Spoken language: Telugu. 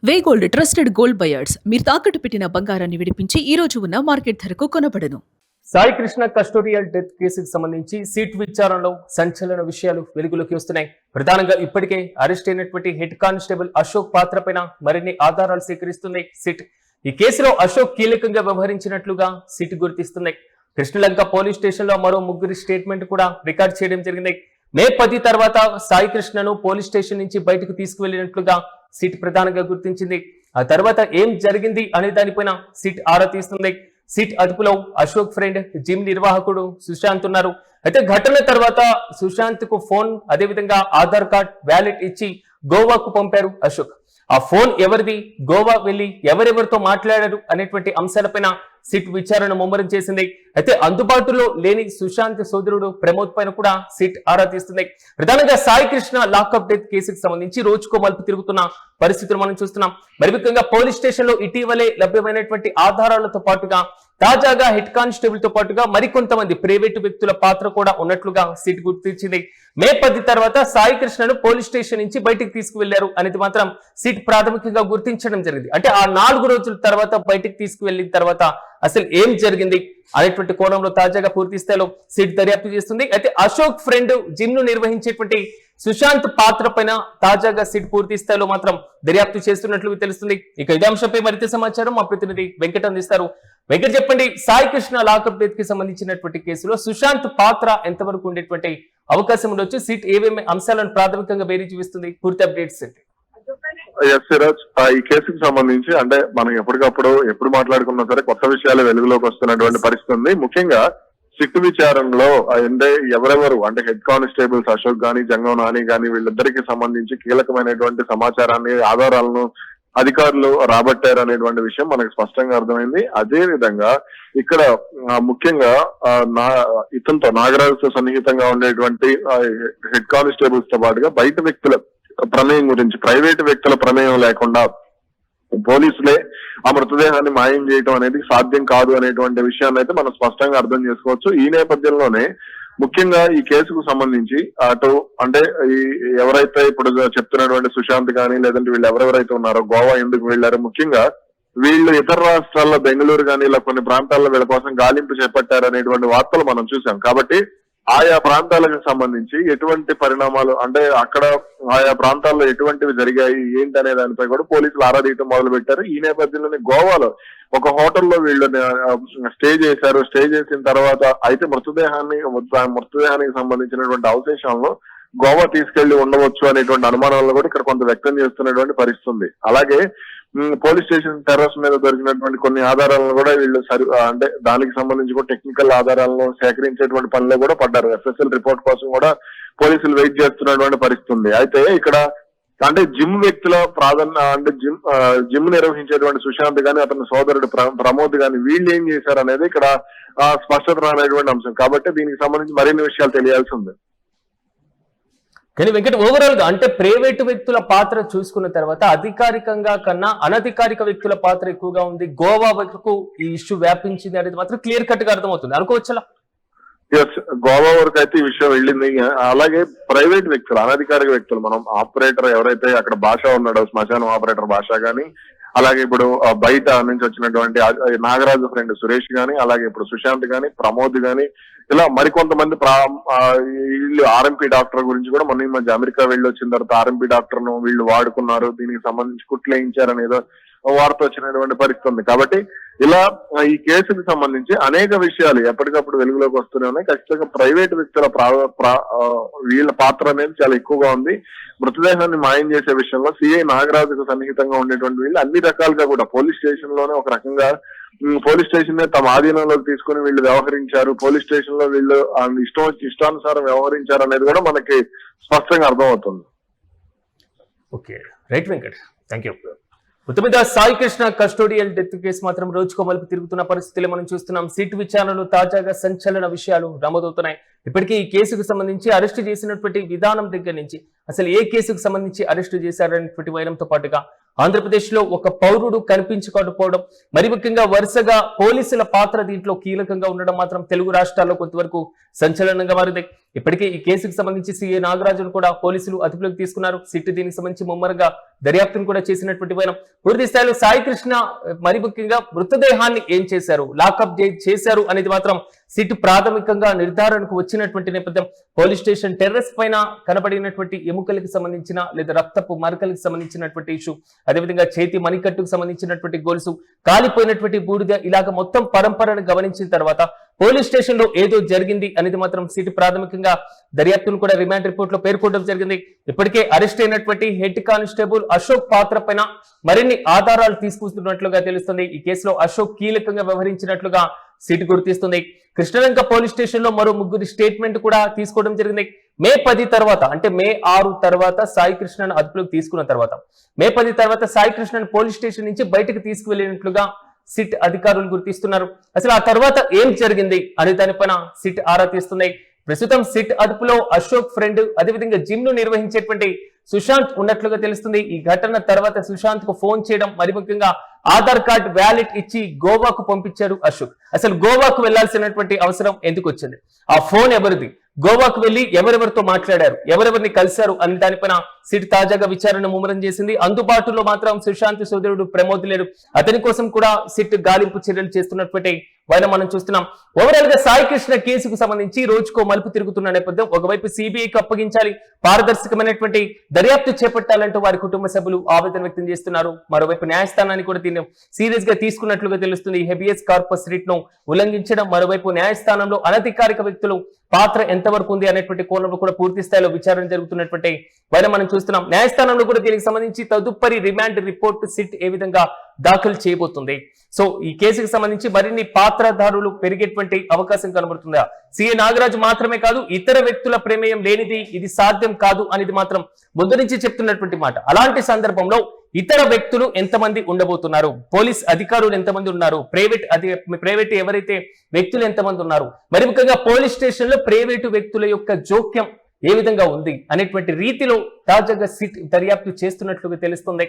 వే గోల్డ్ ట్రస్టెడ్ గోల్డ్ బయర్స్ మీరు తాకట్టు పెట్టిన బంగారాన్ని విడిపించి ఈ రోజు ఉన్న మార్కెట్ ధరకు కొనబడను. సాయి కృష్ణ కస్టోడియల్ డెత్ కేసుకు సంబంధించి సిట్ విచారణలో సంచలన విషయాలు వెలుగులోకి వస్తున్నాయి. ప్రధానంగా ఇప్పటికే అరెస్ట్ అయినటువంటి హెడ్ కానిస్టేబుల్ అశోక్ పాత్ర పైన మరిన్ని ఆధారాలు సేకరిస్తుంది సిట్. ఈ కేసులో అశోక్ కీలకంగా వ్యవహరించినట్లుగా సిట్ గుర్తిస్తుంది. కృష్ణలంక పోలీస్ స్టేషన్ లో మరో ముగ్గురి స్టేట్మెంట్ కూడా రికార్డ్ చేయడం జరిగింది. మే 10 తర్వాత సాయి కృష్ణను పోలీస్ స్టేషన్ నుంచి బయటకు తీసుకువెళ్లినట్లుగా సిట్ ప్రధానంగా గుర్తించింది. ఆ తర్వాత ఏం జరిగింది అనే దానిపైన సిట్ ఆరా తీస్తుంది. సిట్ అదుపులో అశోక్ ఫ్రెండ్ జిమ్ నిర్వాహకుడు సుశాంత్ ఉన్నారు. అయితే ఘటన తర్వాత సుశాంత్ కు ఫోన్ అదేవిధంగా ఆధార్ కార్డ్ వ్యాలెట్ ఇచ్చి గోవాకు పంపారు అశోక్. ఆ ఫోన్ ఎవరిది, గోవా వెళ్లి ఎవరెవరితో మాట్లాడారు అనేటువంటి అంశాలపైన సిట్ విచారణ ముమ్మరం చేసింది. అయితే అందుబాటులో లేని సుశాంత్ సోదరుడు ప్రమోద్ పైన కూడా సిట్ ఆరా తీస్తుంది. ప్రధానంగా సాయి కృష్ణ లాకప్ డెత్ కేసుకు సంబంధించి రోజుకో మలుపు తిరుగుతున్న పరిస్థితులు మనం చూస్తున్నాం. మరి ముఖ్యంగా పోలీస్ స్టేషన్ లో ఇటీవలే లభ్యమైనటువంటి ఆధారాలతో పాటుగా తాజాగా హెడ్ కానిస్టేబుల్ తో పాటుగా మరికొంతమంది ప్రైవేటు వ్యక్తుల పాత్ర కూడా ఉన్నట్లుగా సిట్ గుర్తించింది. మే 10 తర్వాత సాయి కృష్ణను పోలీస్ స్టేషన్ నుంచి బయటికి తీసుకువెళ్లారు అనేది మాత్రం సిట్ ప్రాథమికంగా గుర్తించడం జరిగింది. అంటే ఆ 4 రోజుల తర్వాత బయటికి తీసుకువెళ్లిన తర్వాత అసలు ఏం జరిగింది అనేటువంటి కోణంలో తాజాగా పూర్తి స్థాయిలో సిట్ దర్యాప్తు చేస్తుంది. అయితే అశోక్ ఫ్రెండ్ జిమ్ ను నిర్వహించేటువంటి సుశాంత్ పాత్ర పైన తాజాగా సిట్ పూర్తి స్థాయిలో మాత్రం దర్యాప్తు చేస్తున్నట్లు తెలుస్తుంది. ఇక ఇదే అంశంపై మరింత సమాచారం మా ప్రతినిధి వెంకట్ అందిస్తారు. వెంకట్ చెప్పండి, సాయి కృష్ణ లాకప్ డెత్ కి సంబంధించినటువంటి కేసులో సుశాంత్ పాత్ర ఎంతవరకు ఉండేటువంటి అవకాశం ఉండొచ్చు, సిట్ ఏమేమి అంశాలను ప్రాథమికంగా బేరీ చూపిస్తుంది, పూర్తి అప్డేట్స్ ఏంటి? సిరాజ్, ఈ కేసుకు సంబంధించి అంటే మనం ఎప్పుడు మాట్లాడుకున్నా సరే కొత్త విషయాలు వెలుగులోకి వస్తున్నటువంటి పరిస్థితి ఉంది. ముఖ్యంగా సిట్ విచారణలో అంటే ఎవరెవరు అంటే హెడ్ కానిస్టేబుల్స్ అశోక్ గాని జంగం నాని గాని వీళ్ళిద్దరికి సంబంధించి కీలకమైనటువంటి సమాచారాన్ని ఆధారాలను అధికారులు రాబట్టారు అనేటువంటి విషయం మనకు స్పష్టంగా అర్థమైంది. అదే విధంగా ఇక్కడ ముఖ్యంగా ఇతనితో నాగరాజుతో సన్నిహితంగా ఉండేటువంటి హెడ్ కానిస్టేబుల్స్ తో పాటుగా బయట వ్యక్తుల ప్రమేయం గురించి, ప్రైవేటు వ్యక్తుల ప్రమేయం లేకుండా పోలీసులే ఆ మృతదేహాన్ని మాయం చేయడం అనేది సాధ్యం కాదు అనేటువంటి విషయాన్ని అయితే మనం స్పష్టంగా అర్థం చేసుకోవచ్చు. ఈ నేపథ్యంలోనే ముఖ్యంగా ఈ కేసుకు సంబంధించి అటు అంటే ఈ ఎవరైతే ఇప్పుడు చెప్తున్నటువంటి సుశాంత్ కానీ లేదంటే వీళ్ళు ఎవరెవరైతే ఉన్నారో గోవా ఎందుకు వెళ్లారో, ముఖ్యంగా వీళ్ళు ఇతర రాష్ట్రాల్లో బెంగళూరు కానీ ఇలా కొన్ని ప్రాంతాల్లో వీళ్ళ కోసం గాలింపు చేపట్టారు అనేటువంటి వార్తలు మనం చూసాం. కాబట్టి ఆయా ప్రాంతాలకు సంబంధించి ఎటువంటి పరిణామాలు అంటే అక్కడ ఆయా ప్రాంతాల్లో ఎటువంటివి జరిగాయి ఏంటి అనే దానిపై కూడా పోలీసులు ఆరాధీయటం మొదలు పెట్టారు. ఈ నేపథ్యంలోనే గోవాలో ఒక హోటల్లో వీళ్ళని స్టే చేశారు. స్టే చేసిన తర్వాత అయితే మృతదేహానికి సంబంధించినటువంటి అవశేషాలను గోవా తీసుకెళ్లి ఉండవచ్చు అనేటువంటి అనుమానాలను కూడా ఇక్కడ కొంత వ్యక్తం చేస్తున్నటువంటి పరిస్థితి. అలాగే పోలీస్ స్టేషన్ టెర్రస్ మీద దొరికినటువంటి కొన్ని ఆధారాలను కూడా వీళ్ళు అంటే దానికి సంబంధించి కూడా టెక్నికల్ ఆధారాలను సేకరించేటువంటి పనిలో కూడా పడ్డారు. ఎఫ్ఎస్ఎల్ రిపోర్ట్ కోసం కూడా పోలీసులు వెయిట్ చేస్తున్నటువంటి పరిస్థితి. అయితే ఇక్కడ అంటే జిమ్ వ్యక్తుల అంటే జిమ్ నిర్వహించేటువంటి సుశాంత్ గాని అతని సోదరుడు ప్రమోద్ గాని వీళ్ళు ఏం చేశారు అనేది ఇక్కడ స్పష్టత రానటువంటి అంశం. కాబట్టి దీనికి సంబంధించి మరిన్ని విషయాలు తెలియాల్సి ఉంది. కానీ వెంకట, ఓవరాల్ గా అంటే ప్రైవేటు వ్యక్తుల పాత్ర చూసుకున్న తర్వాత అధికారికంగా కన్నా అనధికారిక వ్యక్తుల పాత్ర ఎక్కువగా ఉంది, గోవా వరకు ఈ ఇష్యూ వ్యాపించింది అనేది మాత్రం క్లియర్ కట్ గా అర్థమవుతుంది అనుకోవచ్చా? గోవా వరకు అయితే ఈ విషయం వెళ్ళింది. అలాగే ప్రైవేట్ వ్యక్తులు, అనధికారిక వ్యక్తులు, మనం ఆపరేటర్ ఎవరైతే అక్కడ భాష ఉన్నాడో శ్మశానం ఆపరేటర్ భాష గాని, అలాగే ఇప్పుడు బయట నుంచి వచ్చినటువంటి నాగరాజు ఫ్రెండ్ సురేష్ గాని, అలాగే ఇప్పుడు సుశాంత్ గాని, ప్రమోద్ గాని, ఇలా మరికొంతమంది వీళ్ళు ఆర్ఎంపీ డాక్టర్ గురించి కూడా మొన్న ఈ మధ్య అమెరికా వెళ్ళి వచ్చిన తర్వాత ఆర్ఎంపీ డాక్టర్ ను వీళ్ళు వాడుకున్నారు, దీనికి సంబంధించి కుట్లేయించారనేదో వార్త వచ్చినటువంటి పరిస్థితి ఉంది. కాబట్టి ఇలా ఈ కేసుకు సంబంధించి అనేక విషయాలు ఎప్పటికప్పుడు వెలుగులోకి వస్తూనే ఉన్నాయి. ఖచ్చితంగా ప్రైవేట్ వ్యక్తుల వీళ్ళ పాత్ర అనేది చాలా ఎక్కువగా ఉంది. మృతదేహాన్ని మాయం చేసే విషయంలో సిఐ నాగరాజుకు సన్నిహితంగా ఉండేటువంటి వీళ్ళు అన్ని రకాలుగా కూడా పోలీస్ స్టేషన్ లోనే ఒక రకంగా పోలీస్ స్టేషన్ తమ ఆధీనంలోకి తీసుకుని వీళ్ళు వ్యవహరించారు, పోలీస్ స్టేషన్ లో వీళ్ళు ఇష్టానుసారం వ్యవహరించారు అనేది కూడా మనకి స్పష్టంగా అర్థమవుతుంది. Okay, right Venkat, thank you. మొత్తం మీద Sai Krishna custodial death case మాత్రం రోజుకో మలుపు తిరుగుతున్న పరిస్థితులు మనం చూస్తున్నాం. సిట్ విచారణలో తాజాగా సంచలన విషయాలు నమోదవుతున్నాయి. ఇప్పటికే ఈ కేసుకు సంబంధించి అరెస్టు చేసినటువంటి విధానం దగ్గర నుంచి అసలు ఏ కేసుకు సంబంధించి అరెస్టు చేశారనేటువంటి వైనంతో పాటుగా ఆంధ్రప్రదేశ్ లో ఒక పౌరుడు కనిపించకపోవడం, మరి ముఖ్యంగా వరుసగా పోలీసుల పాత్ర దీంట్లో కీలకంగా ఉండడం మాత్రం తెలుగు రాష్ట్రాల్లో కొంతవరకు సంచలనంగా మారింది. ఇప్పటికే ఈ కేసుకు సంబంధించి సీఏ నాగరాజును కూడా పోలీసులు అదుపులోకి తీసుకున్నారు. సిట్ దీనికి సంబంధించి ముమ్మరంగా దర్యాప్తును కూడా చేసినటువంటి వైనం. పూర్తి స్థాయిలో సాయి కృష్ణ మరి ముఖ్యంగా మృతదేహాన్ని ఏం చేశారు, లాకప్ చేశారు అనేది మాత్రం సిట్ ప్రాథమికంగా నిర్ధారణకు వచ్చినటువంటి నేపథ్యం. పోలీస్ స్టేషన్ టెర్రస్ పైన కనబడినటువంటి ఎముకలకు సంబంధించిన లేదా రక్తపు మరకలకు సంబంధించినటువంటి ఇష్యూ, అదేవిధంగా చేతి మణికట్టుకు సంబంధించినటువంటి గొలుసు, కాలిపోయినటువంటి బూడిద, ఇలాగ మొత్తం పరంపరను గమనించిన తర్వాత పోలీస్ స్టేషన్ లో ఏదో జరిగింది అనేది మాత్రం సిట్ ప్రాథమికంగా దర్యాప్తును కూడా రిమాండ్ రిపోర్ట్ లో పేర్కొనడం జరిగింది. ఇప్పటికే అరెస్ట్ అయినటువంటి హెడ్ కానిస్టేబుల్ అశోక్ పాత్ర పైన మరిన్ని ఆధారాలు తీసుకుంటున్నట్లుగా తెలుస్తుంది. ఈ కేసులో అశోక్ కీలకంగా వ్యవహరించినట్లుగా సిట్ గుర్తిస్తుంది. కృష్ణలంక పోలీస్ స్టేషన్ లో మరో 3 స్టేట్మెంట్ కూడా తీసుకోవడం జరిగింది. మే 10 తర్వాత అంటే మే 6 తర్వాత సాయి కృష్ణను అదుపులోకి తీసుకున్న తర్వాత మే 10 తర్వాత సాయి కృష్ణను పోలీస్ స్టేషన్ నుంచి బయటకు తీసుకువెళ్ళినట్లుగా సిట్ అధికారులు గుర్తిస్తున్నారు. అసలు ఆ తర్వాత ఏం జరిగింది అనే దానిపైన సిట్ ఆరా తీస్తుంది. ప్రస్తుతం సిట్ అదుపులో అశోక్ ఫ్రెండ్, అదేవిధంగా జిమ్ ను నిర్వహించేటువంటి సుశాంత్ ఉన్నట్లుగా తెలుస్తుంది. ఈ ఘటన తర్వాత సుశాంత్ కు ఫోన్ చేయడం, మరి ముఖ్యంగా ఆధార్ కార్డ్ వ్యాలెట్ ఇచ్చి గోవాకు పంపించారు అశోక్. అసలు గోవాకు వెళ్లాల్సినటువంటి అవసరం ఎందుకు వచ్చింది, ఆ ఫోన్ ఎవరిది, గోవాకు వెళ్లి ఎవరెవరితో మాట్లాడారు, ఎవరెవరిని కలిశారు అనే దానిపైన సిట్ తాజాగా విచారణ ముమ్మరం చేసింది. అందుబాటులో మాత్రం సుశాంత్ సోదరుడు ప్రమోద్ లేడు. అతని కోసం కూడా సిట్ గాలింపు చర్యలు చేస్తున్నటువంటి వైనం మనం చూస్తున్నాం. ఓవరాల్ గా సాయి కృష్ణ కేసుకు సంబంధించి రోజుకో మలుపు తిరుగుతున్న నేపథ్యం. ఒకవైపు సిబిఐకి అప్పగించాలి, పారదర్శకమైనటువంటి దర్యాప్తు చేపట్టాలంటూ వారి కుటుంబ సభ్యులు ఆవేదన వ్యక్తం చేస్తున్నారు. మరోవైపు న్యాయస్థానాన్ని కూడా దీన్ని సీరియస్ గా తీసుకున్నట్లుగా తెలుస్తుంది. హెబియస్ కార్పస్ రిట్ ను ఉల్లంఘించడం, మరోవైపు న్యాయస్థానంలో అనధికారిక వ్యక్తులు పాత్ర ఎంతవరకు ఉంది అనేటువంటి కోణంలో కూడా పూర్తి స్థాయిలో విచారణ జరుగుతున్నటువంటి వైనం మనం చూస్తున్నాం. న్యాయస్థానంలో కూడా దీనికి సంబంధించి తదుపరి రిమాండ్ రిపోర్ట్ సిట్ ఏ విధంగా దాఖలు చేయబోతుంది. సో ఈ కేసుకు సంబంధించి మరిన్ని పాత్రధారులు పెరిగేటువంటి అవకాశం కనబడుతుందా? సీఏ నాగరాజు మాత్రమే కాదు, ఇతర వ్యక్తుల ప్రమేయం లేనిది ఇది సాధ్యం కాదు అనేది మాత్రం ముందు నుంచి చెప్తున్నటువంటి మాట. అలాంటి సందర్భంలో ఇతర వ్యక్తులు ఎంతమంది ఉండబోతున్నారు, పోలీస్ అధికారులు ఎంతమంది ఉన్నారు, ప్రైవేట్ ఎవరైతే వ్యక్తులు ఎంతమంది ఉన్నారు, మరి ముఖ్యంగా పోలీస్ స్టేషన్ లో ప్రైవేటు వ్యక్తుల యొక్క జోక్యం ఏ విధంగా ఉంది అనేటువంటి రీతిలో తాజాగా సిట్ దర్యాప్తు చేస్తున్నట్లుగా తెలుస్తుంది.